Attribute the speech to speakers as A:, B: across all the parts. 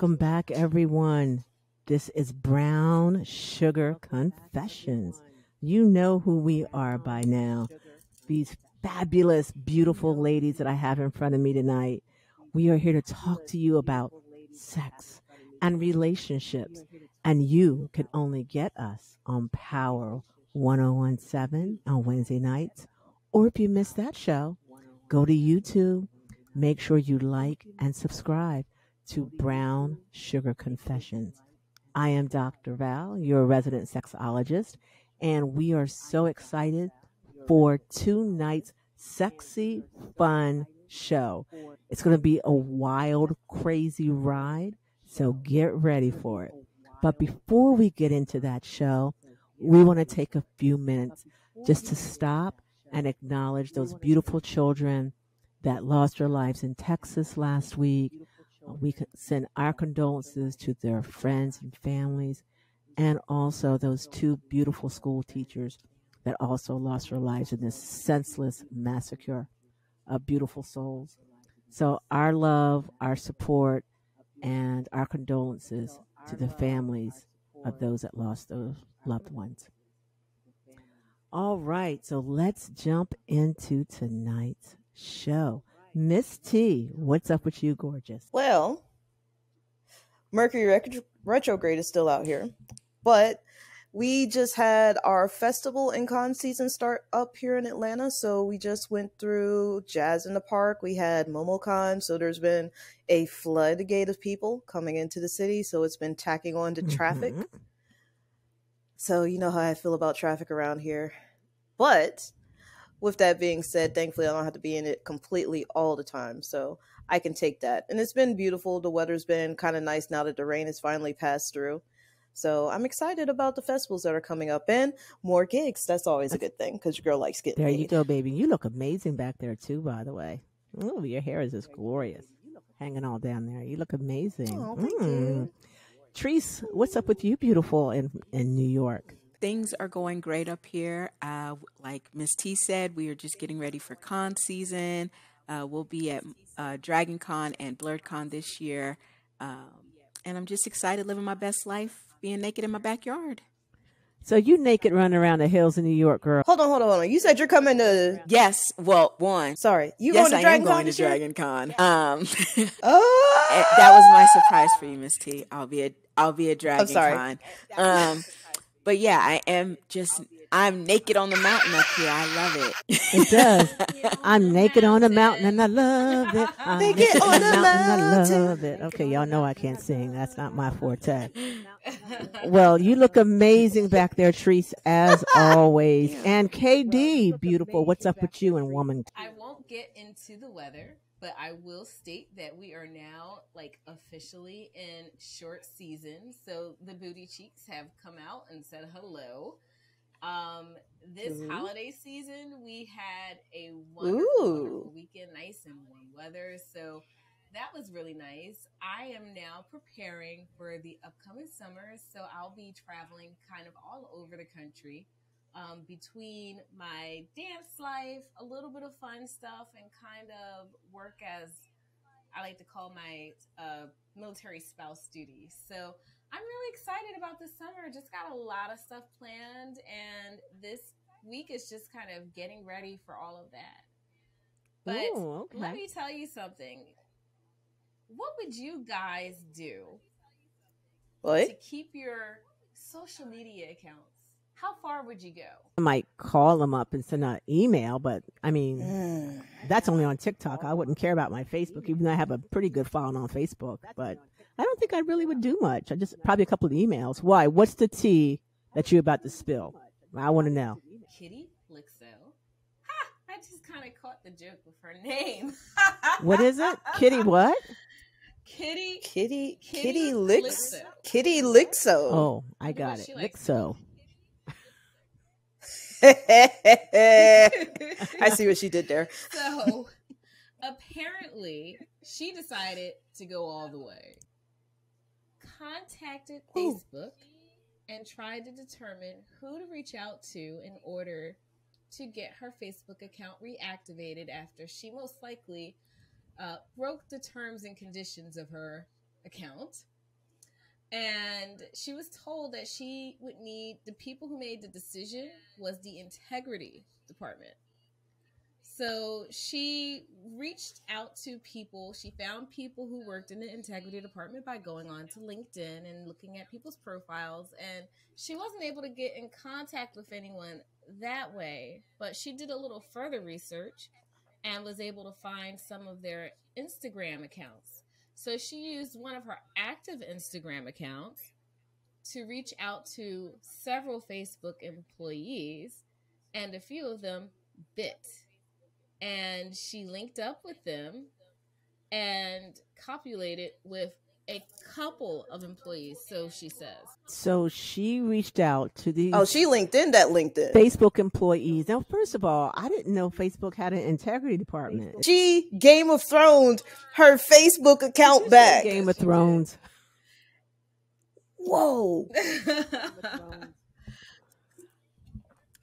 A: Welcome back, everyone. This is Brown Sugar Confessions. You know who we are by now. These fabulous, beautiful ladies that I have in front of me tonight. We are here to talk to you about sex and relationships. And you can only get us on Power 1017 on Wednesday nights. Or if you missed that show, go to YouTube. Make sure you like and subscribe to Brown Sugar Confessions. I am Dr. Val, your resident sexologist, and we are so excited for tonight's sexy, fun show. It's going to be a wild, crazy ride, so get ready for it. But before we get into that show, we want to take a few minutes just to stop and acknowledge those beautiful children that lost their lives in Texas last week. We send our condolences to their friends and families, and also those two beautiful school teachers that also lost their lives in this senseless massacre of beautiful souls. So, our love, our support, and our condolences to the families of those that lost those loved ones. All right, so let's jump into tonight's show. Miss T, what's up with you, gorgeous?
B: Well, Mercury retrograde is still out here, but we just had our festival and con season start up here in Atlanta. So we just went through Jazz in the Park. We had MomoCon. So there's been a floodgate of people coming into the city. So it's been tacking on to traffic. So you know how I feel about traffic around here. But with that being said, thankfully I don't have to be in it completely all the time. So I can take that. And it's been beautiful. The weather's been kind of nice now that the rain has finally passed through. So I'm excited about the festivals that are coming up and more gigs. That's always a good thing because your girl likes getting
A: There
B: paid.
A: you go, baby. You look amazing back there too, by the way. Oh, your hair is just glorious. Hanging all down there. You look amazing.
B: Oh, thank you.
A: Treese, what's up with you, beautiful, in New York?
C: Things are going great up here. Like Miss T said, we are just getting ready for con season. We'll be at Dragon Con and Blurred Con this year. And I'm just excited living my best life, being naked in my backyard.
A: So you naked running around the hills in New York, girl.
B: Hold on. You said you're coming to...
C: Yes. Well, one.
B: Sorry. You
C: yes,
B: going to Dragon Con?
C: I am going to Dragon Con.
B: Oh!
C: That was my surprise for you, Miss T. I'll be at Dragon
B: I'm sorry.
C: Con. But yeah, I'm naked on the mountain up here. I love it.
A: It does. I'm naked on the mountain and I love it. I'm naked on the mountain. I love it. Okay, y'all know I can't sing. That's not my forte. Well, you look amazing back there, Treese, as always. And KD, beautiful. What's up with you and woman?
D: I won't get into the weather, but I will state that we are now officially in short season. So the booty cheeks have come out and said hello. This holiday season, we had a wonderful weekend, nice and warm weather. So that was really nice. I am now preparing for the upcoming summer. So I'll be traveling kind of all over the country. Between my dance life, a little bit of fun stuff, and kind of work as I like to call my military spouse duties. So I'm really excited about this summer. Just got a lot of stuff planned, and this week is just kind of getting ready for all of that. But let me tell you something. What would you guys do to keep your social media accounts? How far would you go?
A: I might call them up and send an email, but I mean, that's only on TikTok. I wouldn't care about my Facebook, even though I have a pretty good following on Facebook. But I don't think I really would do much. I just probably a couple of emails. Why? What's the tea that you're about to spill? I want to know.
D: Kitty Lixo. Ha! I just kind of caught the joke with her name.
A: What is it? Kitty what?
D: Kitty
B: Lixo. Kitty Lixo.
A: Oh, I got it. Lixo.
B: I see what she did there.
D: So apparently she decided to go all the way. Contacted Facebook and tried to determine who to reach out to in order to get her Facebook account reactivated after she most likely broke the terms and conditions of her account. And she was told that she would need the people who made the decision was the integrity department. So she reached out to people. She found people who worked in the integrity department by going on to LinkedIn and looking at people's profiles. And she wasn't able to get in contact with anyone that way, but she did a little further research and was able to find some of their Instagram accounts. So she used one of her active Instagram accounts to reach out to several Facebook employees, and a few of them bit. And she linked up with them and copulated with a couple of employees, so she says.
A: So she reached out to these.
B: Oh, she LinkedIn that LinkedIn.
A: Facebook employees. Now, first of all, I didn't know Facebook had an integrity department.
B: She Game of Thrones her Facebook account back.
A: Game of Thrones.
B: Whoa.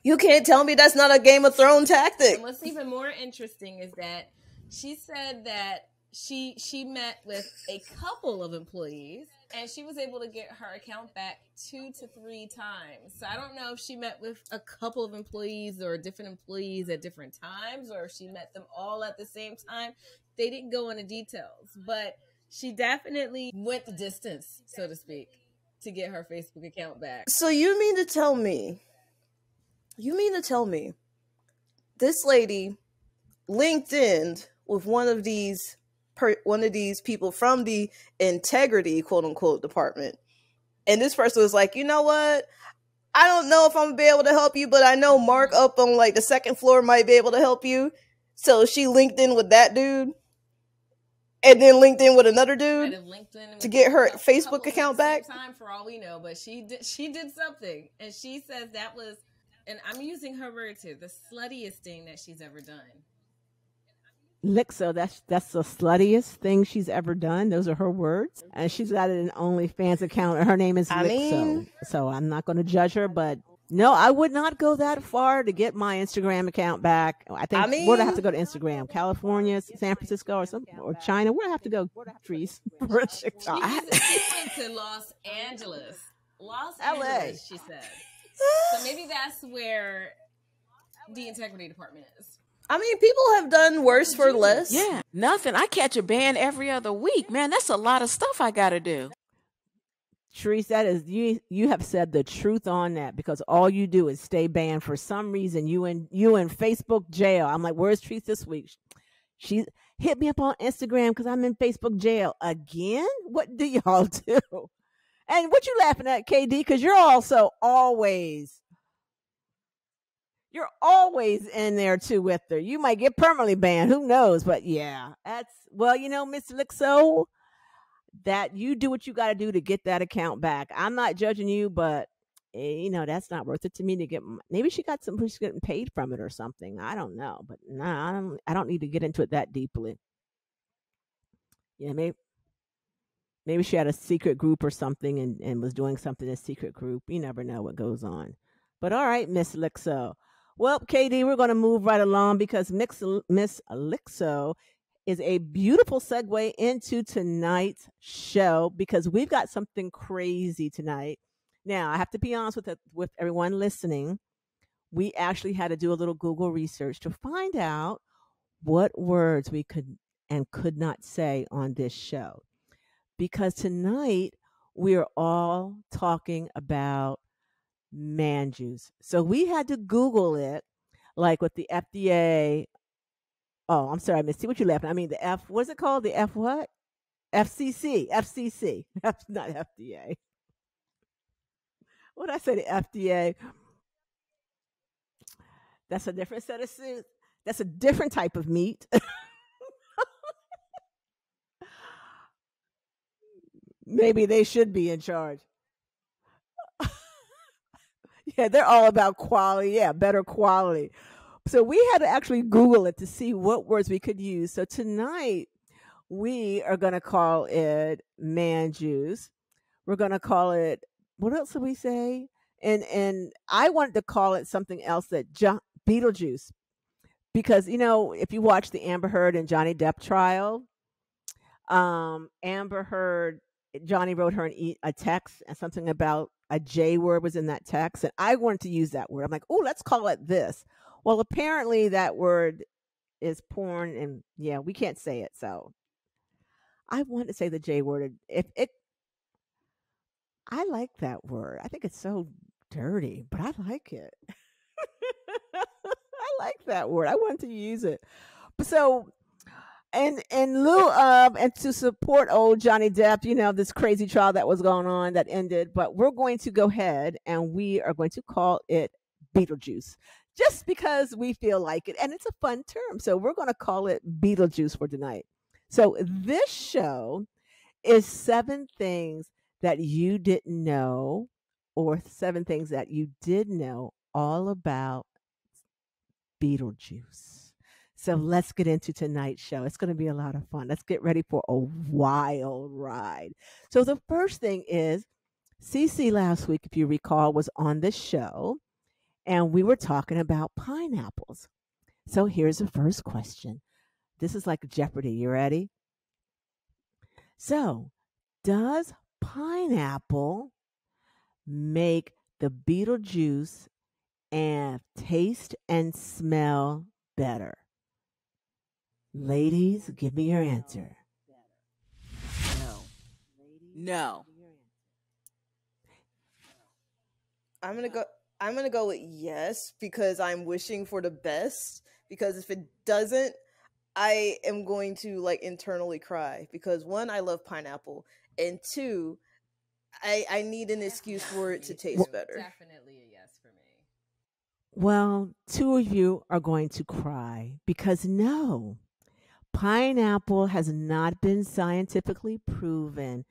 B: You can't tell me that's not a Game of Thrones tactic.
D: And what's even more interesting is that she said that she met with a couple of employees and she was able to get her account back 2 to 3 times. So I don't know if she met with a couple of employees or different employees at different times, or if she met them all at the same time. They didn't go into details, but she definitely went the distance, so to speak, to get her Facebook account back.
B: So you mean to tell me this lady LinkedIned with one of these people from the integrity quote unquote department, and this person was like, you know what, I don't know if I'm gonna be able to help you, but I know Mark up on like the second floor might be able to help you. So she linked in with that dude and then linked in with another dude to get her Facebook account back.
D: Time for all we know, but she did something, and she says that was, and I'm using her words here, the sluttiest thing that she's ever done.
A: Lixo, that's the sluttiest thing she's ever done. Those are her words. And she's got an OnlyFans account. Her name is Lixo. So I'm not going to judge her, but no, I would not go that far to get my Instagram account back. I think, where do I have to go to Instagram? California, San Francisco, or China? Where do I have to go, Trees?
D: She went to Los Angeles. Angeles, she said. So maybe that's where the integrity department is.
B: I mean, people have done worse for less.
C: Yeah, nothing. I catch a band every other week. Man, that's a lot of stuff I got to do.
A: Therese, that is, you have said the truth on that, because all you do is stay banned. For some reason, you in Facebook jail. I'm like, where's Therese this week? She hit me up on Instagram because I'm in Facebook jail again. What do y'all do? And what you laughing at, KD? Because you're also always in there too with her. You might get permanently banned. Who knows? But yeah, that's, well, Miss Lixo, that you do what you got to do to get that account back. I'm not judging you, but that's not worth it to me to get. Maybe she's getting paid from it or something. I don't know, but no, I don't need to get into it that deeply. Yeah, maybe she had a secret group or something and was doing something in a secret group. You never know what goes on. But all right, Miss Lixo. Well, KD, we're going to move right along because Miss Lixo is a beautiful segue into tonight's show, because we've got something crazy tonight. Now, I have to be honest with everyone listening. We actually had to do a little Google research to find out what words we could and could not say on this show. Because tonight we are all talking about man juice. So we had to Google it, like with the FDA. Oh, I'm sorry, Missy. What you laughing? I mean, the F, what's it called? The F what? FCC. Not FDA. What did I say? The FDA. That's a different set of suits. That's a different type of meat. Maybe they should be in charge. Yeah, they're all about quality. Yeah, better quality. So we had to actually Google it to see what words we could use. So tonight we are going to call it man juice. We're going to call it, what else did we say? And I wanted to call it something else, that Beetlejuice. Because, if you watch the Amber Heard and Johnny Depp trial, Amber Heard Johnny wrote her a text and something about a J word was in that text, and I wanted to use that word. I'm like, oh, let's call it this. Well, apparently that word is porn, and yeah, we can't say it. So I want to say the J word. If it, I like that word. I think it's so dirty, but I like it. I like that word. I want to use it. So and in lieu of and to support old Johnny Depp, this crazy trial that was going on that ended, but we're going to go ahead and we are going to call it Beetlejuice just because we feel like it and it's a fun term. So we're going to call it Beetlejuice for tonight. So this show is 7 things that you didn't know or 7 things that you did know all about Beetlejuice. So let's get into tonight's show. It's going to be a lot of fun. Let's get ready for a wild ride. So the first thing is Cece last week, if you recall, was on the show and we were talking about pineapples. So here's the first question. This is like Jeopardy. You ready? So, does pineapple make the Beetlejuice and taste and smell better? Ladies, give me your answer.
C: No. No.
B: I'm gonna go. I'm gonna go with yes because I'm wishing for the best. Because if it doesn't, I am going to like internally cry. Because one, I love pineapple, and two, I need an excuse for it to taste better.
D: Definitely a yes for me.
A: Well, 2 of you are going to cry because no, pineapple has not been scientifically proven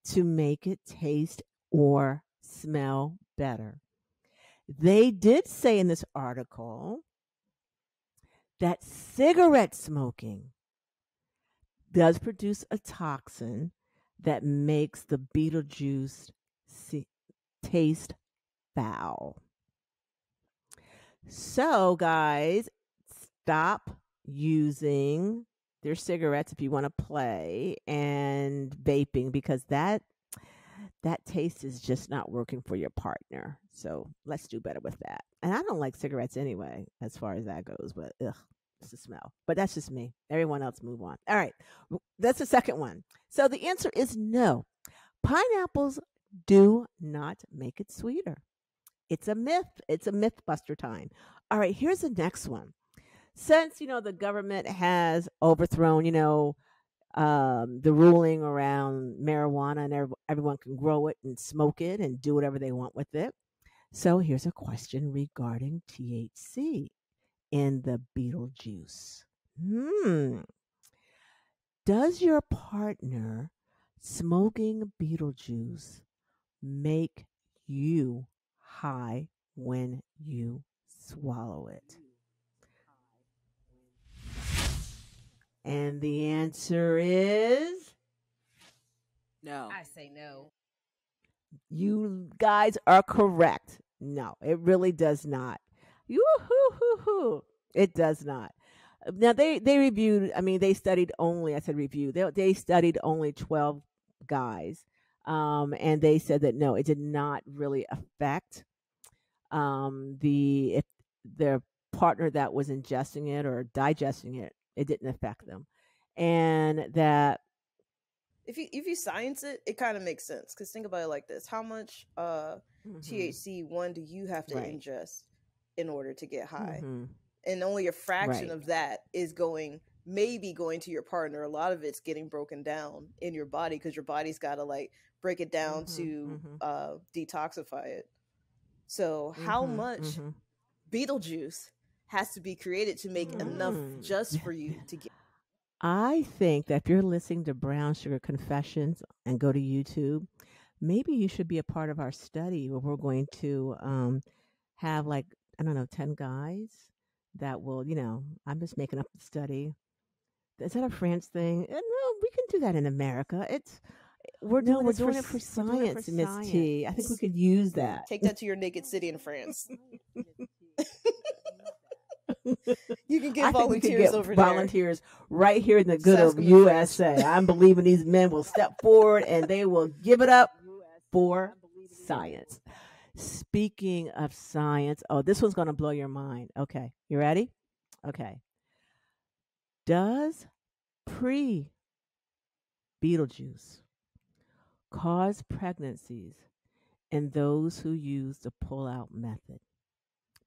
A: to make it taste or smell better. They did say in this article that cigarette smoking does produce a toxin that makes the Beetlejuice taste foul. So, guys, stop using their cigarettes if you want to play and vaping because that taste is just not working for your partner. So let's do better with that. And I don't like cigarettes anyway, as far as that goes, but ugh, it's the smell. But that's just me. Everyone else move on. All right. That's the second one. So the answer is no. Pineapples do not make it sweeter. It's a myth. It's a myth buster time. All right, here's the next one. Since, the government has overthrown, the ruling around marijuana and everyone can grow it and smoke it and do whatever they want with it. So here's a question regarding THC in the Beetlejuice. Does your partner smoking Beetlejuice make you high when you swallow it? And the answer is
C: No.
D: I say no.
A: you guys are correct. No, it really does not. Yoo-hoo-hoo-hoo. It does not. Now they reviewed. I mean, they studied only. I said review. They studied only 12 guys, and they said that no, it did not really affect the if their partner that was ingesting it or digesting it. It didn't affect them, and that
B: If you science it, it kind of makes sense. Because think about it like this: how much THC one do you have to
A: Right.
B: ingest in order to get high?
A: Mhm.
B: And only a fraction
A: Right.
B: of that is maybe going to your partner. A lot of it's getting broken down in your body because your body's got to like break it down to detoxify it. So how much Beetlejuice has to be created to make enough just for you to get?
A: I think that if you're listening to Brown Sugar Confessions and go to YouTube, maybe you should be a part of our study where we're going to have like, I don't know, 10 guys that will, I'm just making up the study. Is that a France thing? No, we can do that in America. We're doing it for science, Miss T. I think we could use that.
B: Take that to your naked city in France. You can get
A: I think we could
B: volunteers
A: get
B: over there.
A: volunteers right here in the
B: Just
A: good
B: ask
A: of
B: them in French.
A: USA. I'm believing these men will step forward and they will give it up for science. Speaking of science, oh, this one's going to blow your mind. Okay, you ready? Okay. Does pre Beetlejuice cause pregnancies in those who use the pull out method?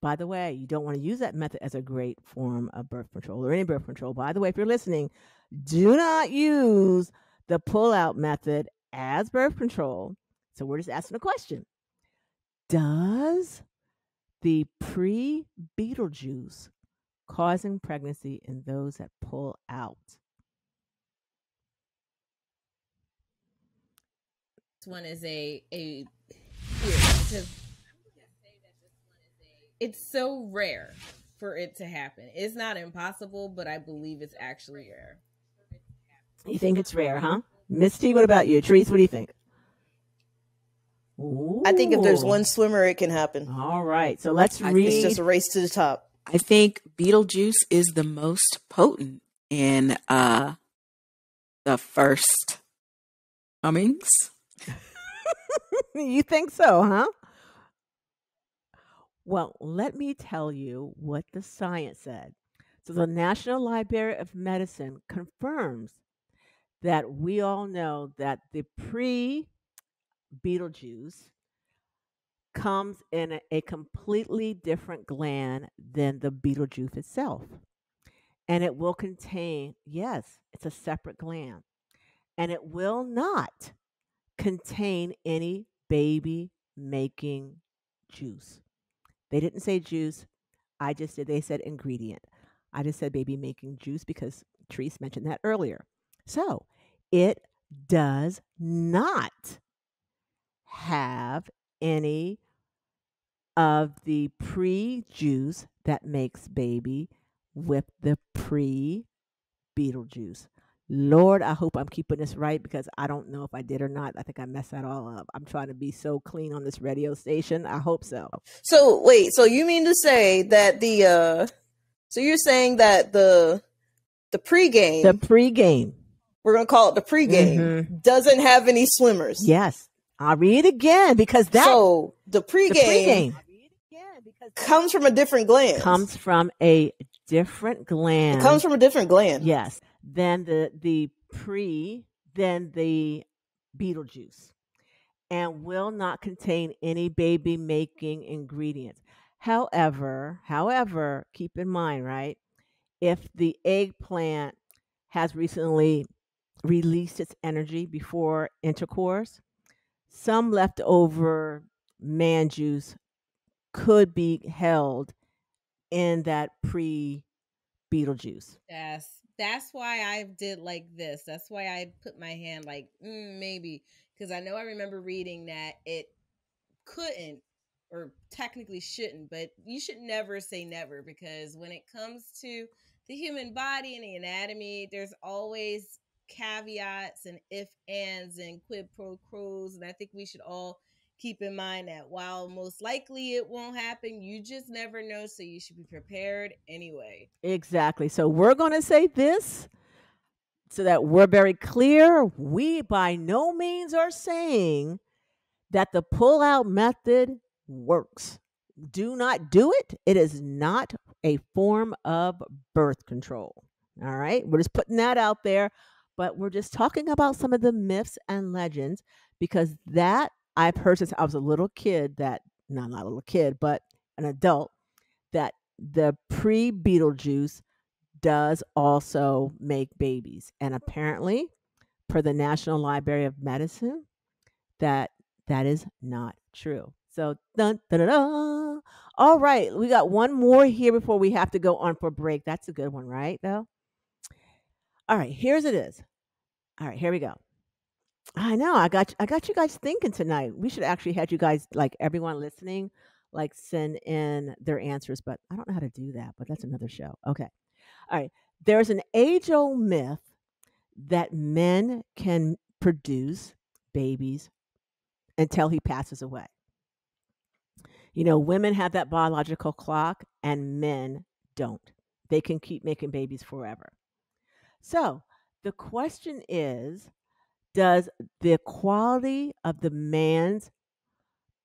A: By the way, you don't want to use that method as a great form of birth control or any birth control. By the way, if you're listening, do not use the pull out method as birth control. So we're just asking a question. Does the pre Beetlejuice causing pregnancy in those that pull out?
D: This one is a theory because it's so rare for it to happen. It's not impossible, but I believe it's actually rare.
A: You think it's rare, huh? Miss T, what about you? Trees, what do you think?
B: I think if there's
A: Ooh.
B: one swimmer, it can happen.
A: All right, so let's
C: I
A: read.
B: It's just a race to the top.
C: I think Beetlejuice is the most potent in the first comings.
A: You think so, huh? Well, let me tell you what the science said. So, the National Library of Medicine confirms that we all know that the pre Beetlejuice comes in a completely different gland than the Beetlejuice itself. And it will contain, yes, it's a separate gland, and it will not contain any baby making juice. They didn't say juice. I just did. They said ingredient. I just said baby making juice because Therese mentioned that earlier. So it does not have any of the pre juice that makes baby with the pre Beetlejuice. Lord, I hope I'm keeping this right because I don't know if I did or not. I think I messed that all up. I'm trying to be so clean on this radio station. I hope so.
B: So wait, so you mean to say that so you're saying that the pregame,
A: The pregame.
B: we're gonna call it the pregame, doesn't have any swimmers.
A: Yes. I'll read it again because that
B: So the pregame,
A: pregame
B: comes from a different gland.
A: comes from a different gland.
B: It comes from a different gland.
A: Yes. Than the pre than the Beetlejuice, and will not contain any baby making ingredients. However, keep in mind, right? If the eggplant has recently released its energy before intercourse, some leftover man juice could be held in that pre Beetlejuice.
D: That's why I did like this. That's why I put my hand like maybe, because I know I remember reading that it couldn't or technically shouldn't, but you should never say never, because when it comes to the human body and the anatomy, there's always caveats and if ands and quid pro quos, and I think we should all keep in mind that while most likely it won't happen, you just never know, so you should be prepared anyway.
A: Exactly. So we're going to say this so that we're very clear. We by no means are saying that the pull out method works. Do not do it. It is not a form of birth control. All right. We're just putting that out there, but we're just talking about some of the myths and legends because that I've heard since I was a little kid that, no, not a little kid, but an adult, that the pre Beetlejuice does also make babies. And apparently, per the National Library of Medicine, that is not true. So, dun, dun, dun, dun. All right, we got one more here before we have to go on for break. That's a good one, right? Though. All right, here's it is. All right, here we go. I know. I got you guys thinking tonight. We should actually have you guys, like everyone listening, like send in their answers, but I don't know how to do that. But that's another show. Okay. All right. There's an age-old myth that men can produce babies until he passes away. You know, women have that biological clock and men don't. They can keep making babies forever. So the question is, does the quality of the man's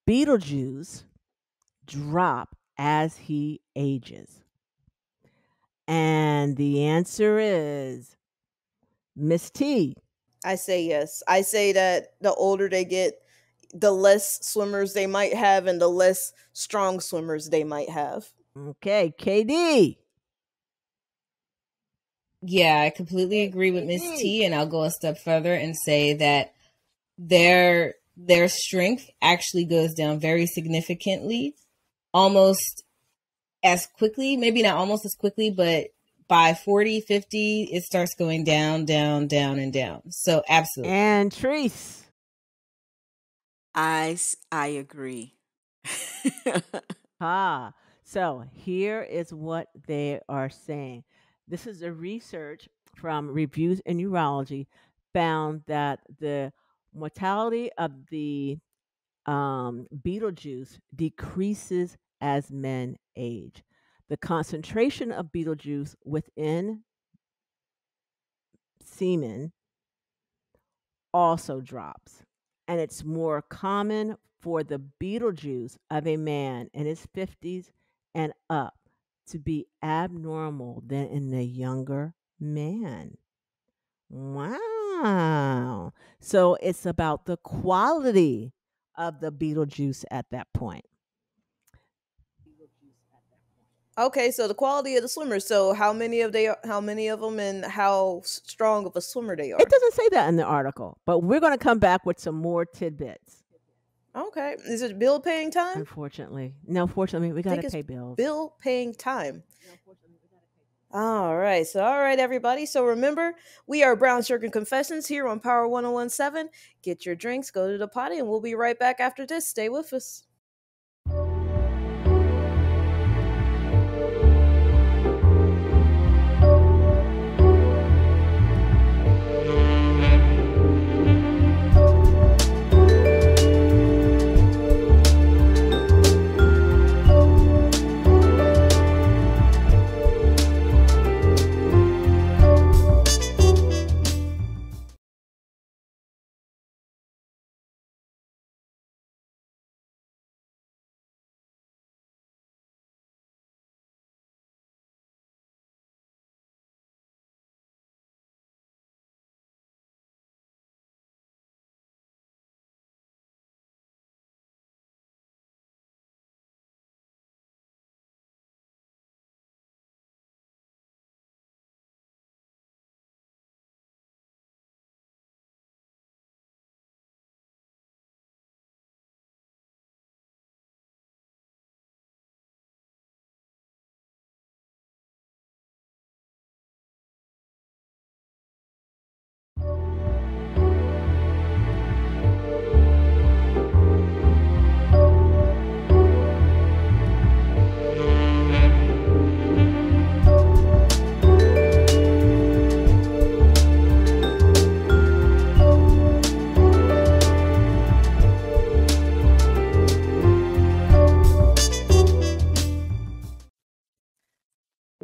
A: Beetlejuice drop as he ages? And the answer is Miss T.
B: I say yes. I say that the older they get, the less swimmers they might have and the less strong swimmers they might have.
A: Okay, KD.
D: Yeah, I completely agree with Miss T, and I'll go a step further and say that their strength actually goes down very significantly, almost as quickly, maybe not almost as quickly, but by 40, 50, it starts going down, down, down, and down. So absolutely.
A: And Treese.
C: I agree.
A: So here is what they are saying. This is a research from Reviews in Urology found that the mortality of the Beetlejuice decreases as men age. The concentration of Beetlejuice within semen also drops. And it's more common for the Beetlejuice of a man in his 50s and up to be abnormal than in a younger man. Wow. So it's about the quality of the Beetlejuice at that point.
B: Okay, so the quality of the swimmers. So how many of them, and how strong of a swimmer they are?
A: It doesn't say that in the article, but we're going to come back with some more tidbits.
B: Okay, is it bill paying time?
A: Unfortunately, no. Fortunately, we got to pay bills.
B: Bill paying time. All right, everybody. So remember, we are Brown Sugar Confessions here on Power 1017. Get your drinks, go to the potty, and we'll be right back after this. Stay with us.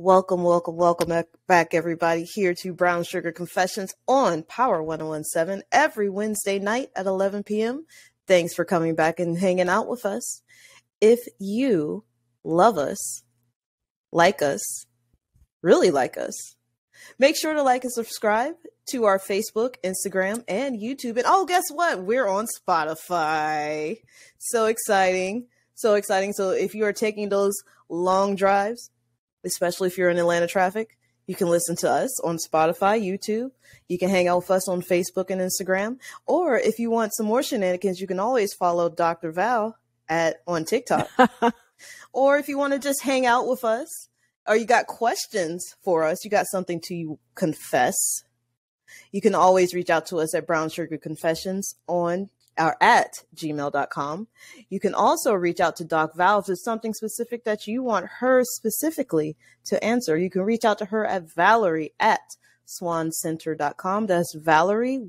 B: Welcome back, everybody, here to Brown Sugar Confessions on Power 1017 every Wednesday night at 11 p.m. Thanks for coming back and hanging out with us. If you love us, like us, really like us, make sure to like and subscribe to our Facebook, Instagram, and YouTube. And oh, guess what? We're on Spotify. So exciting. So exciting. So if you are taking those long drives, especially if you're in Atlanta traffic, you can listen to us on Spotify, YouTube. You can hang out with us on Facebook and Instagram. Or if you want some more shenanigans, you can always follow Dr. Val on TikTok. Or if you want to just hang out with us, or you got questions for us, you got something to confess, you can always reach out to us at Brown Sugar Confessions on or at gmail.com. You can also reach out to Doc Val if there's something specific that you want her specifically to answer. You can reach out to her at Valerie at swancenter.com. That's Valerie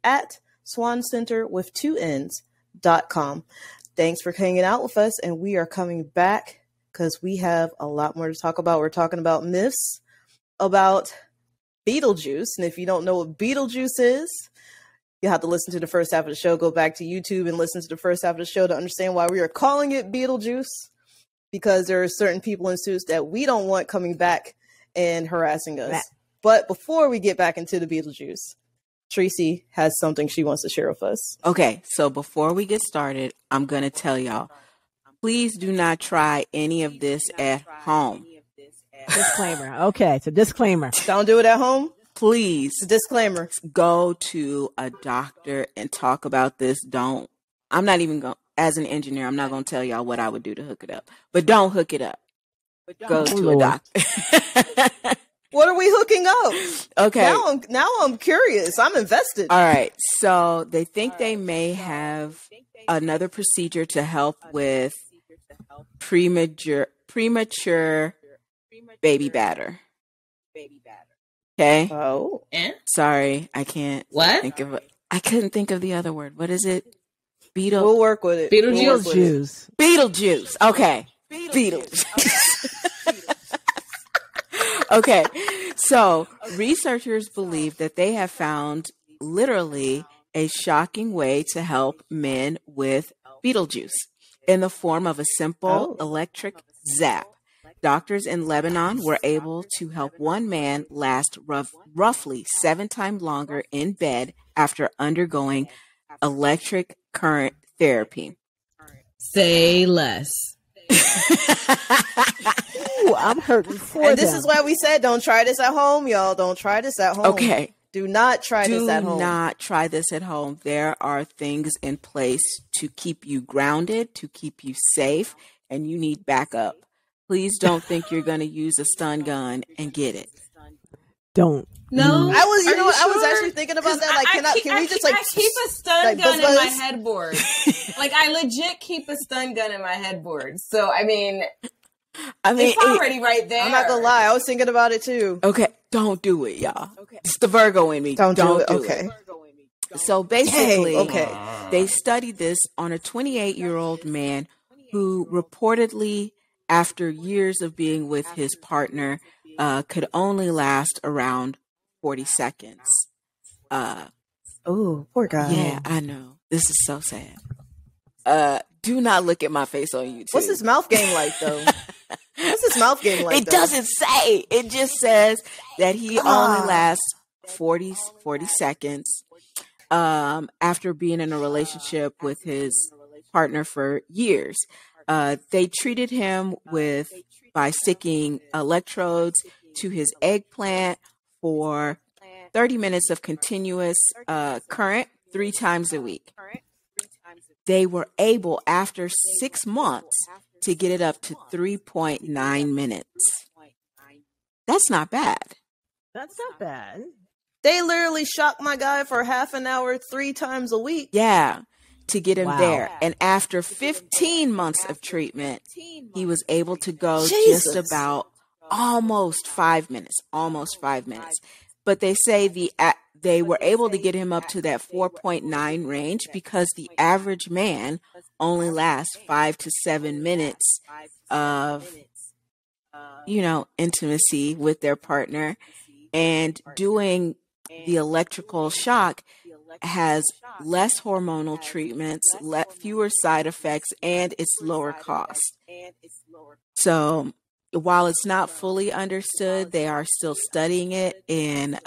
B: at swancenter with 2 N's.com. Thanks for hanging out with us, and we are coming back because we have a lot more to talk about. We're talking about myths about Beetlejuice. And if you don't know what Beetlejuice is, you'll have to listen to the first half of the show. Go back to YouTube and listen to the first half of the show to understand why we are calling it Beetlejuice, because there are certain people in suits that we don't want coming back and harassing us. But before we get back into the Beetlejuice, Tracy has something she wants to share with us.
C: Okay, so before we get started, I'm going to tell y'all, please do not try any of this at home.
A: Disclaimer. Okay, so disclaimer.
B: Don't do it at home.
C: Please
B: It's a disclaimer.
C: go to a doctor and talk about this. I'm not even going, as an engineer, I'm not going to tell y'all what I would do to hook it up. But don't hook it up. Go to a doctor.
B: What are we hooking up?
C: Okay.
B: Now I'm curious. I'm invested.
C: All right. So they think they may have another procedure to help with premature baby batter. Okay.
B: Oh.
C: Sorry, I can't think of it. I couldn't think of the other word. What is it?
B: We'll work with it.
A: Beetlejuice.
C: Beetlejuice. Okay. Beetlejuice. Okay. So researchers believe that they have found literally a shocking way to help men with Beetlejuice in the form of a simple electric zap. Doctors in Lebanon were able to help one man last roughly 7 times longer in bed after undergoing electric current therapy.
D: Say less.
A: Ooh, I'm hurting for
B: And this is why we said don't try this at home, y'all. Don't try this at home.
C: Okay.
B: Do not try this at home.
C: Do not try this at home. There are things in place to keep you grounded, to keep you safe, and you need backup. Please don't think you're going to use a stun gun and get it.
A: Don't.
D: No,
B: I was,
D: Are you
B: I was
D: sure?
B: actually thinking about that. Like, can we just
D: I keep a stun
B: like,
D: gun
B: buzz,
D: in my
B: buzz?
D: headboard. Like, I legit keep a stun gun in my headboard. So, I mean, it's already right there.
B: I'm not gonna lie. I was thinking about it too.
C: Okay, don't do it, y'all. It's the Virgo in me.
B: Don't do it.
C: do
B: Okay.
C: it. So basically,
B: okay.
C: they studied this on a 28-year-old man who reportedly, after years of being with his partner, could only last around 40 seconds.
B: Oh, poor guy.
C: Yeah, I know. This is so sad. Do not look at my face on YouTube.
B: What's his mouth game like, though? What's his mouth game like?
C: It doesn't say. It just says that he only lasts 40 seconds after being in a relationship with his partner for years. They treated him by sticking electrodes to his eggplant for 30 minutes of continuous current 3 times a week. They were able, after 6 months, to get it up to 3.9 minutes. That's not bad.
A: That's not bad.
B: They literally shocked my guy for half an hour 3 times a week.
C: Yeah, to get him
A: Wow.
C: there. And after 15 months of treatment, he was able to go
B: Jesus.
C: just about almost 5 minutes. But they say they were able to get him up to that 4.9 range because the average man only lasts 5 to 7 minutes of, intimacy with their partner. And doing the electrical shock has less hormonal treatments, fewer side effects, and it's lower cost. So while it's not fully understood, they are still studying it in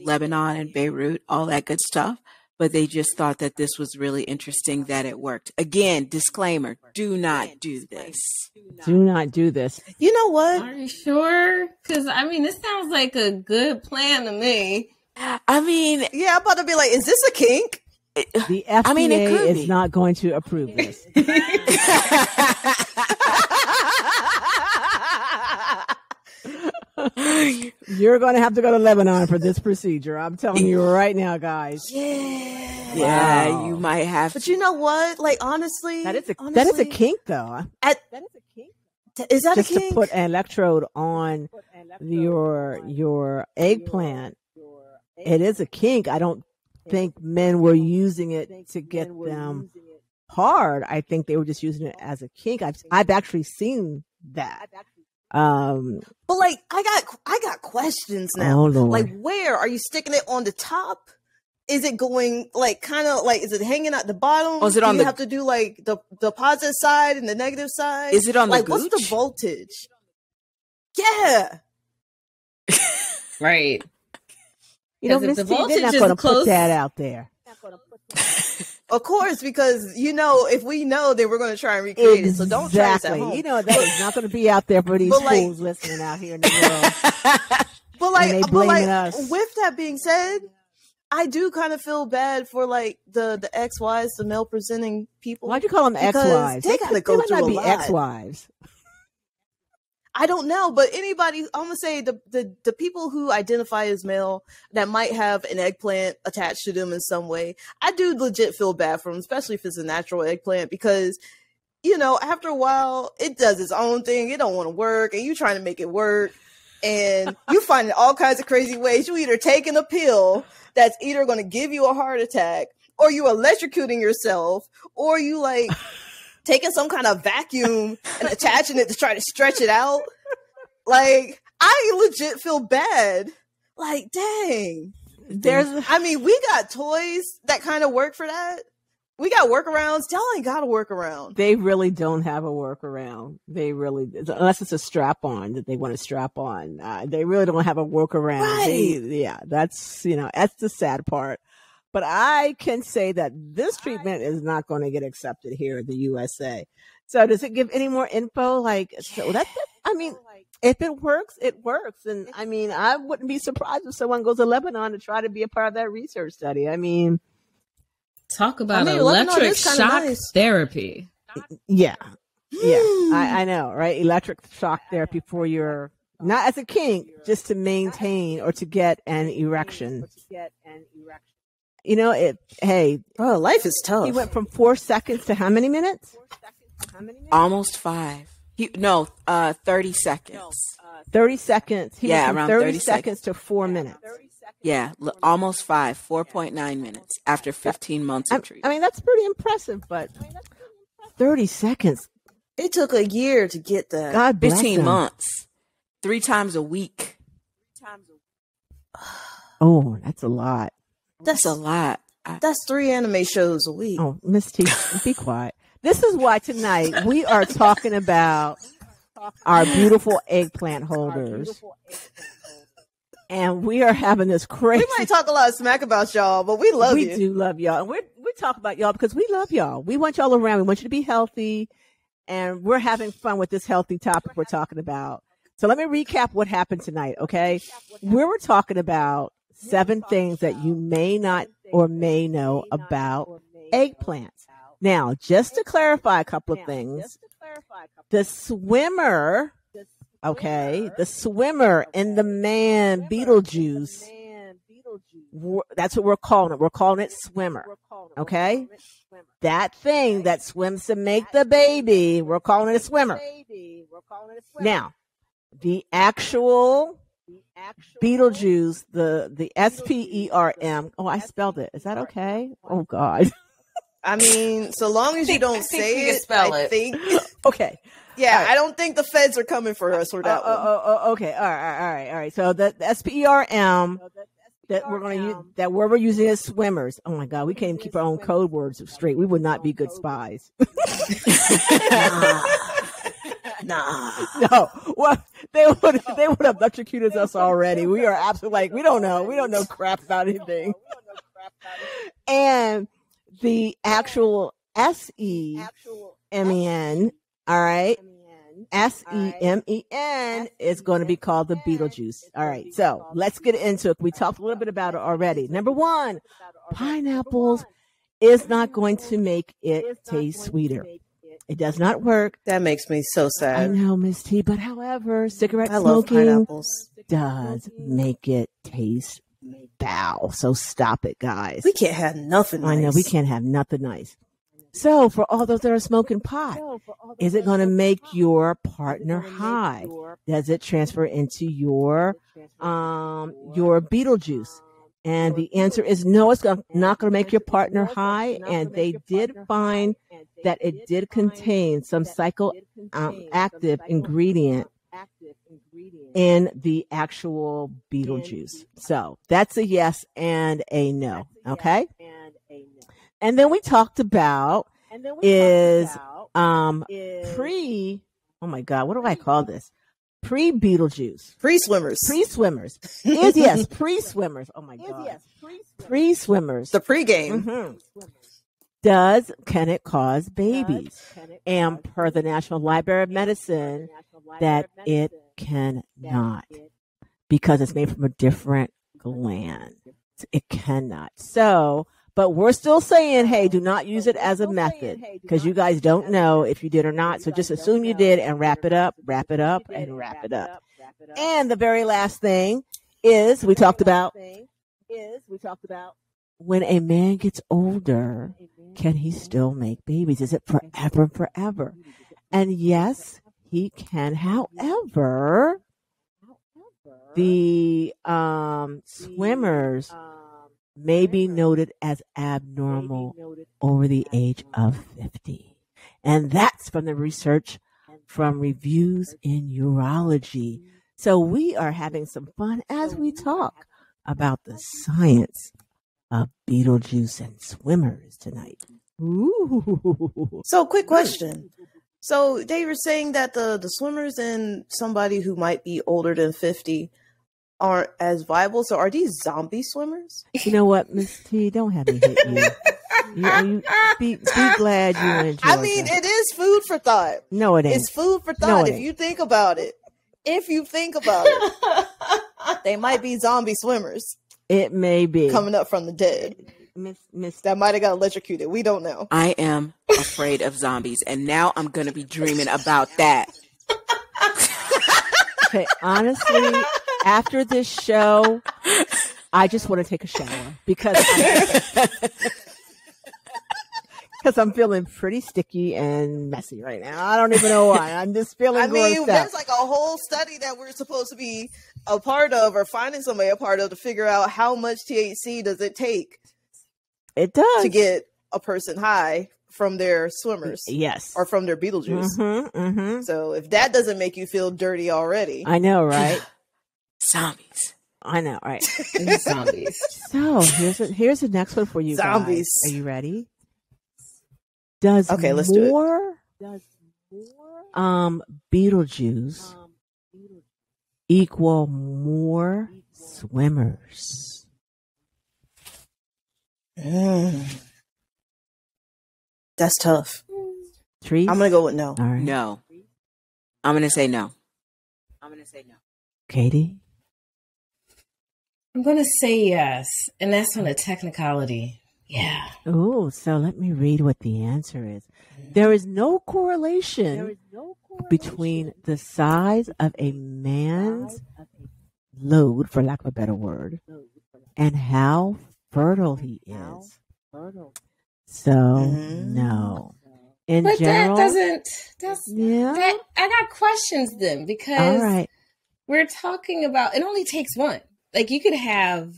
C: Lebanon and Beirut, all that good stuff. But they just thought that this was really interesting that it worked. Again, disclaimer, do not do this.
A: Do not do this.
B: You know what?
D: Are you sure? Because, this sounds like a good plan to me.
B: Yeah, I'm about to be like, is this a kink?
A: The FDA is not going to approve this. You're going to have to go to Lebanon for this procedure. I'm telling you right now, guys.
C: Yeah,
A: Wow.
C: you might have.
B: But you know what? Like, honestly,
A: That is a kink, though.
B: Is that
A: Just
B: a kink?
A: to put an electrode on your eggplant. It is a kink. I don't think men were using it to get them hard. I think they were just using it as a kink. I've actually seen that.
B: But like, I got questions now.
A: Oh, Lord.
B: Like, where are you sticking it on the top? Is it going like kind of like? Is it hanging at the bottom?
C: Oh, is it on
B: you
C: the-
B: have to do like the positive side and the negative side?
C: Is it on the
B: like what's the
C: gooch?
B: voltage? Yeah.
D: Right.
A: You know,
D: 'Cause if
A: Miss
D: the
A: T, they're
D: voltage
A: not
D: is
A: going to put
D: close-
A: that out there.
B: Of course, because if we know, then we're going to try and recreate it. So don't try this at home.
A: You know, that is not going to be out there for these
B: But, like-
A: fools listening out here in the world.
B: But like,
A: And they
B: but like,
A: blaming us.
B: with that being said, I do kind of feel bad for like the ex-wives, the male presenting people.
A: Why'd you call them
B: Because
A: ex-wives?
B: they gotta go
A: might
B: through
A: not
B: a
A: be
B: lot.
A: ex-wives.
B: I don't know, but anybody, I'm gonna say the people who identify as male that might have an eggplant attached to them in some way, I do legit feel bad for them, especially if it's a natural eggplant, because after a while it does its own thing. It don't want to work, and you trying to make it work, and you find all kinds of crazy ways. You either taking a pill that's either going to give you a heart attack, or you electrocuting yourself, or you like taking some kind of vacuum and attaching it to try to stretch it out. Like, I legit feel bad. Like, dang. We got toys that kind of work for that. We got workarounds. Y'all ain't got a workaround.
A: They really don't have a workaround. They really, unless it's a strap on that they want to strap on. They really don't have a workaround.
B: Right.
A: That's the sad part. But I can say that this treatment is not going to get accepted here in the USA. So does it give any more info? If it works, it works. And I wouldn't be surprised if someone goes to Lebanon to try to be a part of that research study.
D: Talk about
B: Lebanon
D: electric
B: is kinda
D: shock
B: nice.
D: therapy.
A: Yeah. I know, right? Electric shock therapy for your, not as a kink, just to maintain or to get an erection. Hey,
B: Oh, life is tough.
A: he went from 4 seconds to how many minutes?
C: Almost 5. 30 seconds.
A: 30 seconds. He went from
C: around
A: 30
C: 30
A: seconds to 4 minutes.
C: Yeah, almost 5. 4.9 minutes after 15 months of treatment.
A: That's pretty impressive, but 30 seconds.
B: It took a year to get that.
A: God bless
C: 15
A: him.
C: months. 3 times a week.
A: Oh, that's a lot.
C: That's a lot.
B: That's 3 anime shows a week.
A: Oh, Miss T, be quiet. This is why tonight we are talking about our beautiful eggplant holders. And we are having this crazy.
B: We might talk a lot of smack about y'all, but we love you.
A: We do love y'all. And we talk about y'all because we love y'all. We want y'all around. We want you to be healthy. And we're having fun with this healthy topic we're talking about. So let me recap what happened tonight, okay? We were talking about 7 things that you may not or may know about eggplants. Now, just to clarify a couple of things, the swimmer in the man Beetlejuice, that's what we're calling it. We're calling it swimmer, okay? That thing that swims to make the baby, we're calling it a swimmer. Now, the actual Beetlejuice, the SPERM. Oh, I spelled it. Is that okay? Oh, God.
B: So long as you don't say
D: we can
B: it,
D: spell
B: I
D: it.
B: think.
A: Okay.
B: Yeah,
A: Right.
B: I don't think the feds are coming for us for that one.
A: Okay. All right. So the SPERM that we're going to use, that word we're using as swimmers. Oh my God, we can't even keep our own code words straight. We would not be good spies.
B: Nah.
A: No, well, they would have electrocuted us already. We are absolutely we don't know crap about anything. And the actual SEMEN, all right, SEMEN is going to be called the Beetlejuice. All right, so let's get into it. We talked a little bit about it already. Number 1, pineapples is not going to make it taste sweeter. It does not work.
B: That makes me so
A: I
B: sad.
A: know, Miss T, but however, cigarette
B: I love
A: smoking
B: pineapples.
A: does make it taste foul. So stop it, guys.
B: We can't have nothing nice.
A: I know we can't have nothing nice. So for all those that are smoking pot, is it going to make your partner high? Does it transfer into your Beetlejuice? And the answer is no, it's not going to make your partner high. And they did find that it did contain some psychoactive ingredient in the actual beetle juice. So that's a yes and a no. Okay. And then we talked about is oh my God, what do I call this? Pre-Beetlejuice.
B: Pre-swimmers.
A: Pre-swimmers. Yes, pre-swimmers. Oh my God. Pre-swimmers.
B: The pre-game.
A: Can it cause babies? And per the National Library of Medicine, that it cannot, because it's made from a different gland. It cannot. So, but we're still saying, hey, do not use it as a method, because you guys don't know if you did or not. So just assume you did and wrap it up, and wrap it up. And the very last thing is we talked about when a man gets older, can he still make babies? Is it forever and forever? And yes, he can. However, the swimmers may be noted as abnormal over the age of 50. And that's from the research from Reviews in Urology. So we are having some fun as we talk about the science of Beetlejuice and swimmers tonight. Ooh.
B: So, quick question. So, they were saying that the swimmers and somebody who might be older than 50 aren't as viable. So, are these zombie swimmers?
A: You know what, Miss T? Don't have me hit you. Be glad you enjoyed.
B: I mean, it is food for thought.
A: No, it ain't.
B: It's food for thought if you think about it. They might be zombie swimmers.
A: It may be
B: coming up from the dead.
A: Miss
B: that might have got electrocuted. We don't know.
C: I am afraid of zombies, and now I'm gonna be dreaming about that.
A: Okay, honestly, after this show, I just want to take a shower because I'm feeling pretty sticky and messy right now. I don't even know why. I'm just feeling grossed out.
B: There's like a whole study that we're supposed to be a part of, or finding somebody a part of, to figure out how much THC does it take.
A: It does
B: to get a person high from their swimmers.
A: Yes,
B: or from their Beetlejuice. So if that doesn't make you feel dirty already,
A: I know, right?
C: Zombies.
A: I know, right?
D: Zombies.
A: So here's the next one for you.
B: Zombies.
A: Guys. Are you ready? Let's do it. Beetlejuice equal more swimmers?
B: That's tough.
A: Trees?
B: I'm gonna go with no.
A: All right.
C: No. I'm gonna say no.
A: Katie?
D: I'm gonna say yes, and that's on a technicality. Yeah.
A: Oh, so let me read what the answer is. There is no correlation between the size of a man's load, for lack of a better word, and how fertile he is. So, no.
D: But
A: general,
D: that I got questions then, because we're talking about, it only takes one. Like, you could have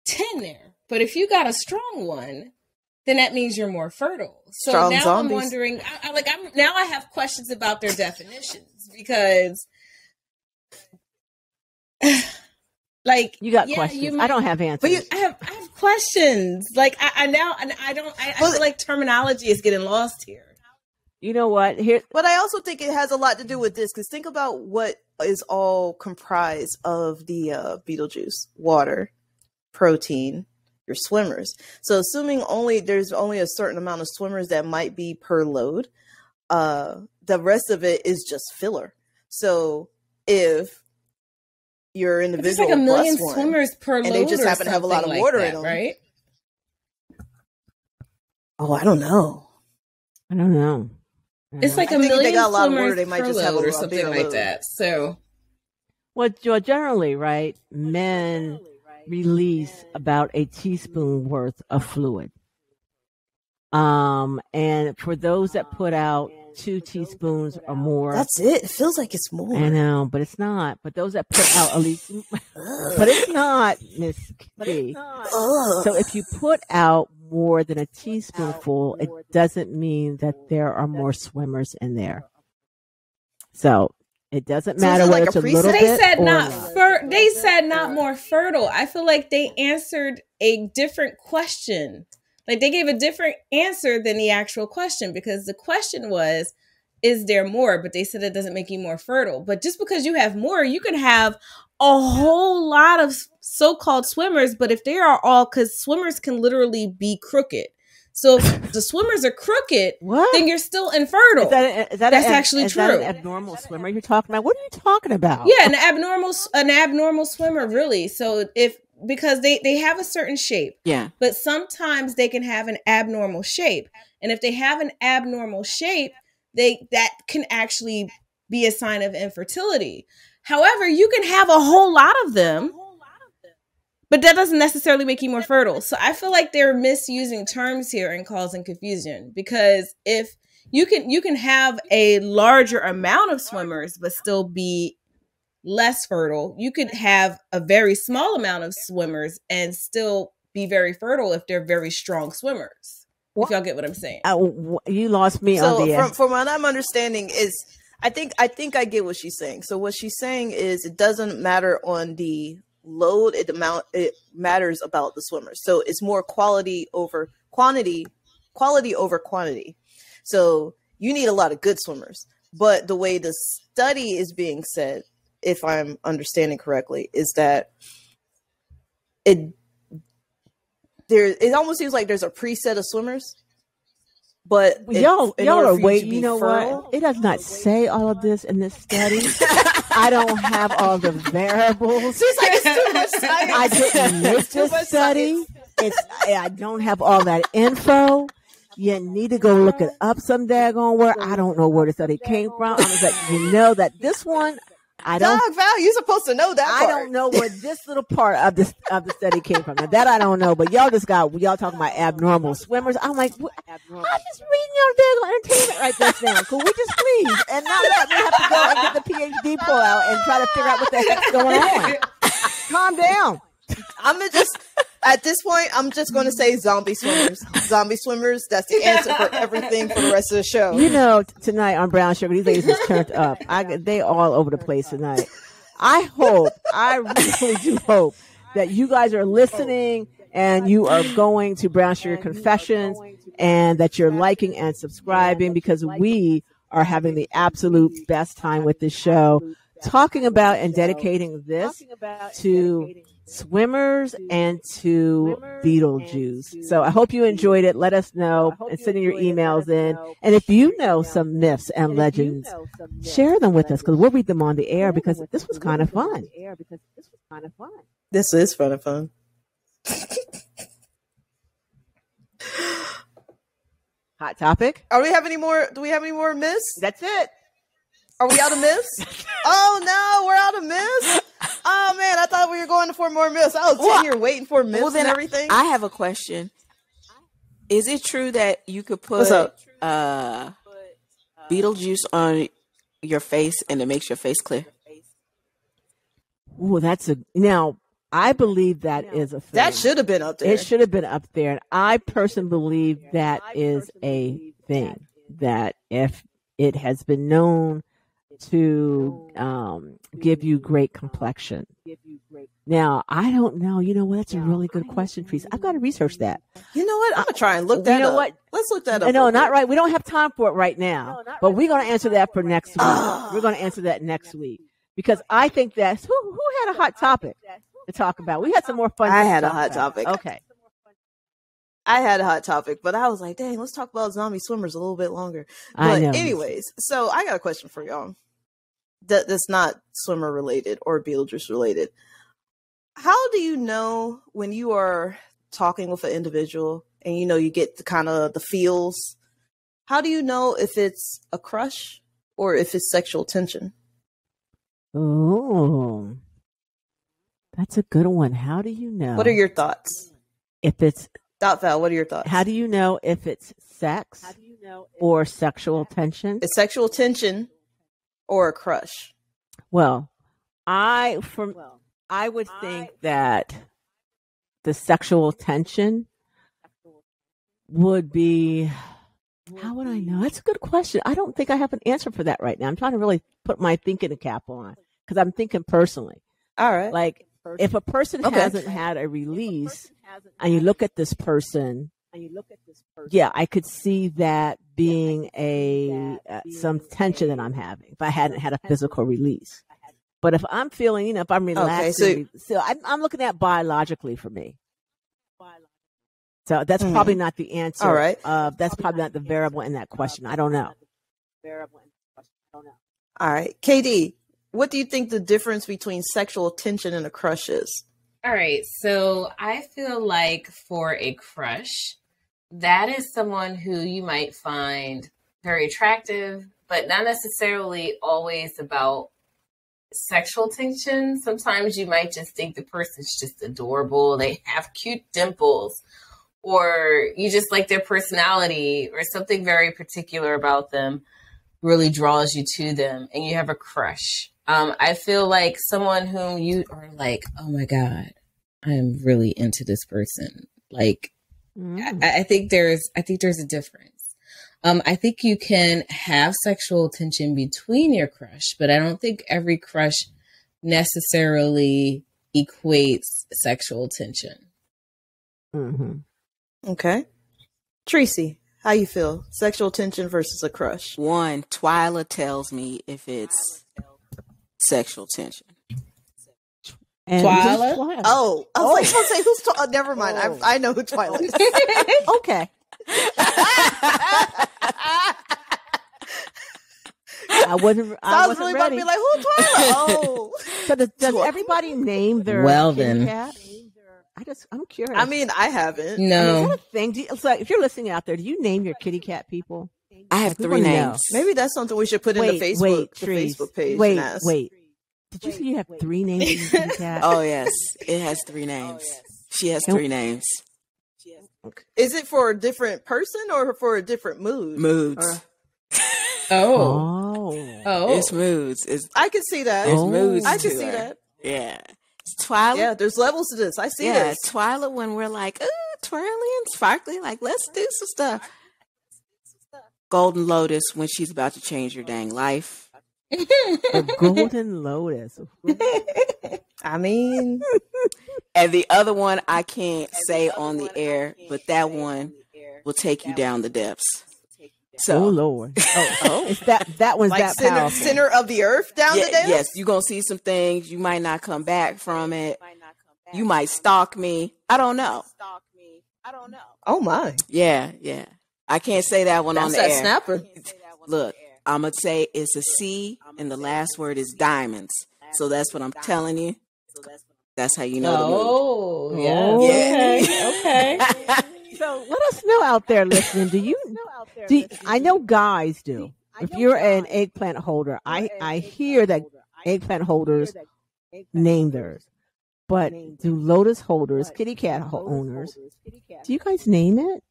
D: 10 there, but if you got a strong one, then that means you're more fertile. So strong now zombies. I'm wondering, I have questions about their definitions, because like,
A: you got questions. I don't have answers.
D: But I have questions. Like, I feel like terminology is getting lost here.
A: You know what?
B: But I also think it has a lot to do with this, because think about what is all comprised of the Beetlejuice: water, protein, your swimmers. So assuming there's only a certain amount of swimmers that might be per load, the rest of it is just filler. So if your individual
D: like 1 million swimmers per load,
B: and they just happen to have a lot of water in them,
D: right?
B: Oh, I don't know.
D: It's like 1 million.
B: If they got a lot of water,
D: they
B: might just have
D: or something like that. So,
A: well, generally, right? Men release about a teaspoon worth of fluid. And for those that put out 2 teaspoons or more.
B: That's it. It feels like it's more.
A: I know, but it's not. But those that put out at least, but it's not, Miss Key. So if you put out more than a teaspoonful, it doesn't mean that there are more swimmers in there. So it doesn't matter whether it's a little bit.
D: They said
A: or
D: not.
A: not.
D: They said not more fertile. I feel like they answered a different question. Like they gave a different answer than the actual question, because the question was, is there more? But they said it doesn't make you more fertile. But just because you have more, you can have a whole lot of so-called swimmers. But if they are all, because swimmers can literally be crooked. So if the swimmers are crooked, then you're still infertile. That's actually true.
A: Is that an abnormal swimmer you're talking about? What are you talking about?
D: Yeah, an abnormal swimmer, really. So because they have a certain shape.
C: Yeah.
D: But sometimes they can have an abnormal shape. And if they have an abnormal shape, that can actually be a sign of infertility. However, you can have a whole lot of them, but that doesn't necessarily make you more fertile. So I feel like they're misusing terms here and causing confusion, because if you can have a larger amount of swimmers but still be less fertile. You could have a very small amount of swimmers and still be very fertile if they're very strong swimmers. If y'all get what I'm saying.
A: You lost me on the
B: from what I'm understanding is, I think I get what she's saying. So what she's saying is, it doesn't matter on the load, it matters about the swimmers. So it's more quality over quantity. So you need a lot of good swimmers. But the way the study is being said, if I'm understanding correctly, is that it almost seems like there's a preset of swimmers. But
A: y'all are waiting. You know what? It does not say all of this in this study. I don't have all the variables.
B: Seems like it's too much science.
A: I didn't make this study. I don't have all that info. You need to go look it up some daggone where. I don't know where the study came from. I was like, you know that this one.
B: Dog Val, you're supposed to know that part.
A: I don't know where this little part of the study came from. Now, that I don't know, but y'all talking about abnormal swimmers. I'm like, I'm just reading your daggone entertainment right just now. Could we just please? And now let me have to go and get the PhD pull out and try to figure out what the heck's going on. Calm down.
B: At this point, I'm just going to say zombie swimmers. Zombie swimmers, that's the answer for everything for the rest of the show.
A: You know, tonight on Brown Sugar, these ladies is turned up. They all over the place tonight. I really do hope that you guys are listening and you are going to Brown Sugar Confessions and that you're liking and subscribing, because we are having the absolute best time with this show, talking about and dedicating this to swimmers and to Beetlejuice. So I hope you enjoyed it. Let us know and send in your emails in. And if you know some myths and legends, share them with us, because we'll read them on the air, because this was kind of fun.
B: This is fun and fun.
A: Hot topic.
B: Do we have any more myths?
A: That's it.
B: Are we out of myths? Oh no, we're out of myths. Oh man, I thought we were going for more myths. I was sitting here waiting for myths and everything.
C: I have a question. Is it true that you could put Beetlejuice on your face and it makes your face clear?
A: Oh, now I believe that is a thing.
B: That should have been up there.
A: It should have been up there. And I personally believe that is a thing, that if it has been known to give you great complexion. Now, I don't know. You know what? That's a really good question, Trees. I've got to research that.
B: You know what? I'm going to try and look that up. You know what? Let's look that up.
A: No, not right. We don't have time for it right now. But we're going to answer that for next week. We're going to answer that next week. Because I think that's... Who had a hot topic to talk about? We had some more fun.
B: I had a hot topic.
A: Okay.
B: I had a hot topic, but I was like, dang, let's talk about zombie swimmers a little bit longer. But
A: I know.
B: Anyways, so I got a question for y'all. That's not swimmer related or Beetlejuice related. How do you know when you are talking with an individual and you get the kind of the feels? How do you know if it's a crush or if it's sexual tension?
A: Oh, that's a good one. How do you know?
B: What are your thoughts?
A: If it's
B: Val, what are your thoughts?
A: How do you know if it's sex or sexual tension?
B: It's sexual tension or a crush.
A: Well, I would think that the sexual tension would be. How would I know? That's a good question. I don't think I have an answer for that right now. I'm trying to really put my thinking cap on because I'm thinking personally.
B: All right.
A: Like if a person hasn't had a release and you look at this person, yeah, I could see that being some tension that I'm having if I hadn't had a physical release. But if I'm feeling, if I'm relaxed, so I'm looking at biologically for me. So that's probably not the answer.
B: All right.
A: That's probably not the variable in that question. I don't know.
B: All right. KD, what do you think the difference between sexual tension and a crush is?
D: All right. So I feel like for a crush, that is someone who you might find very attractive, but not necessarily always about sexual tension. Sometimes you might just think the person's just adorable. They have cute dimples, or you just like their personality, or something very particular about them really draws you to them and you have a crush. I feel like someone whom you are like, oh my God, I am really into this person. Like, I think there's a difference. I think you can have sexual tension between your crush, but I don't think every crush necessarily equates sexual tension.
A: Mm-hmm.
B: Okay. Tracy, how you feel? Sexual tension versus a crush?
C: One, Twyla tells me if it's sexual tension.
A: And
C: Twyla?
B: Oh, I was like, I'll say who's Twyla? Never mind. I know who Twyla is.
A: Okay. I wasn't
B: really about to
A: ready.
B: be like, who Twyla? Oh.
A: So does everybody name their kitty cat? I'm curious.
B: I mean, I haven't.
C: No.
A: Is that a thing? So if you're listening out there, do you name your kitty cat people?
C: I have 3 names.
B: Maybe that's something we should put in the Facebook page.
A: Wait. Did you say you have 3 names for your kitty cat?
C: Oh, yes. It has 3 names. She has 3 names.
B: Is it for a different person or for a different mood?
C: Moods.
B: Oh.
C: It's moods.
B: I can see that.
C: There's moods.
B: I can see that.
C: Yeah. Twyla.
B: Yeah, there's levels to this. I see this.
C: Twyla, when we're like, ooh, twirly and sparkly, like, let's do some stuff. Golden Lotus, when she's about to change her dang life.
A: The Golden Lotus.
B: I mean.
C: And the other one I can't say on the air, but that one will take you down the depths. So,
A: oh Lord! It's that one's
B: like
A: that powerful.
B: Center of the earth down the depths.
C: Yes, you're gonna see some things. You might not come back from it. You might stalk me. I don't know.
B: Oh my!
C: Yeah. I can't say that one on the
B: That's
C: air.
B: that snapper.
C: Look, I'm gonna say it's a C, and the last word is diamonds. So that's what I'm telling you. That's how you know the mood.
B: Yeah. Okay.
A: So let us know out there listening. Do you I know guys do. If you're an eggplant holder, I hear that eggplant holders name theirs. But do lotus holders, kitty cat owners, do you guys name it?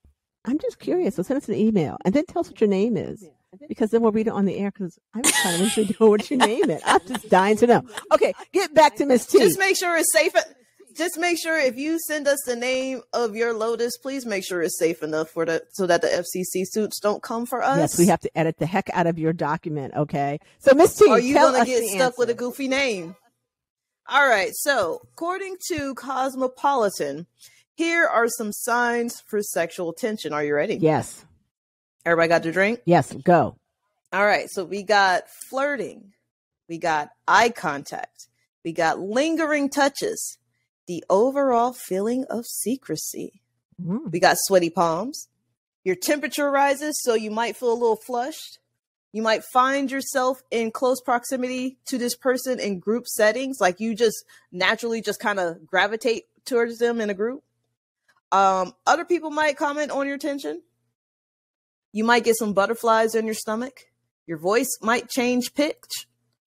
A: I'm just curious. So send us an email and then tell us what your name is. Because then we'll read it on the air because I'm trying to make sure you know what you name it. I'm just dying to know. Okay, get back to Miss T.
B: Just make sure it's safe. Just make sure if you send us the name of your lotus, please make sure it's safe enough for so that the FCC suits don't come for us.
A: Yes, we have to edit the heck out of your document. Okay, so Miss T,
B: are you
A: going to
B: get stuck with a goofy name? All right. So according to Cosmopolitan, here are some signs for sexual tension. Are you ready?
A: Yes.
B: Everybody got their drink?
A: Yes. Go.
B: All right. So we got flirting, we got eye contact, we got lingering touches. The overall feeling of secrecy. We got sweaty palms. Your temperature rises, so you might feel a little flushed. You might find yourself in close proximity to this person in group settings, like you just naturally just kind of gravitate towards them in a group. Other people might comment on your tension. You might get some butterflies in your stomach. Your voice might change pitch.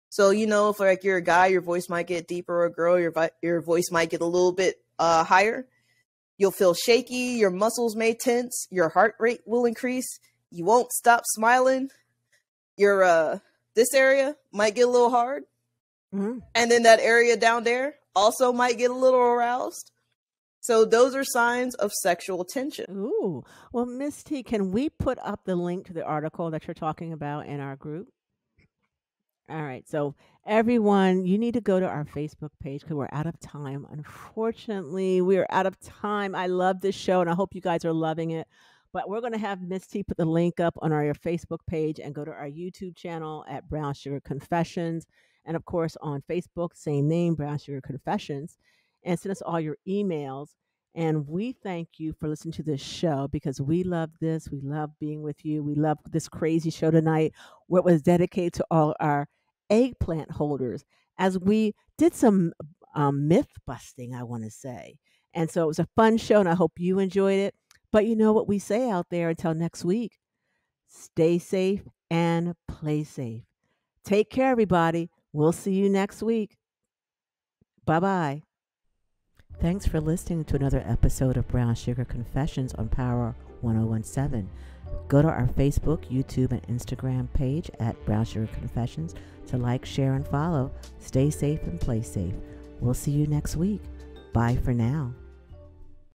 B: So, if like you're a guy, your voice might get deeper, or a girl, your voice might get a little bit higher. You'll feel shaky. Your muscles may tense. Your heart rate will increase. you won't stop smiling. Your this area might get a little hard.
A: Mm-hmm.
B: And then that area down there also might get a little aroused. So those are signs of sexual tension.
A: Ooh. Well, Miss T, can we put up the link to the article that you're talking about in our group? All right. So, everyone, you need to go to our Facebook page because we're out of time. Unfortunately, we are out of time. I love this show and I hope you guys are loving it. But we're going to have Miss T put the link up on our Facebook page and go to our YouTube channel at Brown Sugar Confessions. And of course, on Facebook, same name, Brown Sugar Confessions. And send us all your emails. And we thank you for listening to this show because we love this. We love being with you. We love this crazy show tonight where it was dedicated to all our eggplant holders as we did some myth busting, I want to say. And so it was a fun show and I hope you enjoyed it. But you know what we say out there until next week. Stay safe and play safe. Take care, everybody. We'll see you next week. Bye-bye. Thanks for listening to another episode of Brown Sugar Confessions on Power 1017. Go to our Facebook, YouTube, and Instagram page at Brown Sugar Confessions to like, share, and follow. Stay safe and play safe. We'll see you next week. Bye for now.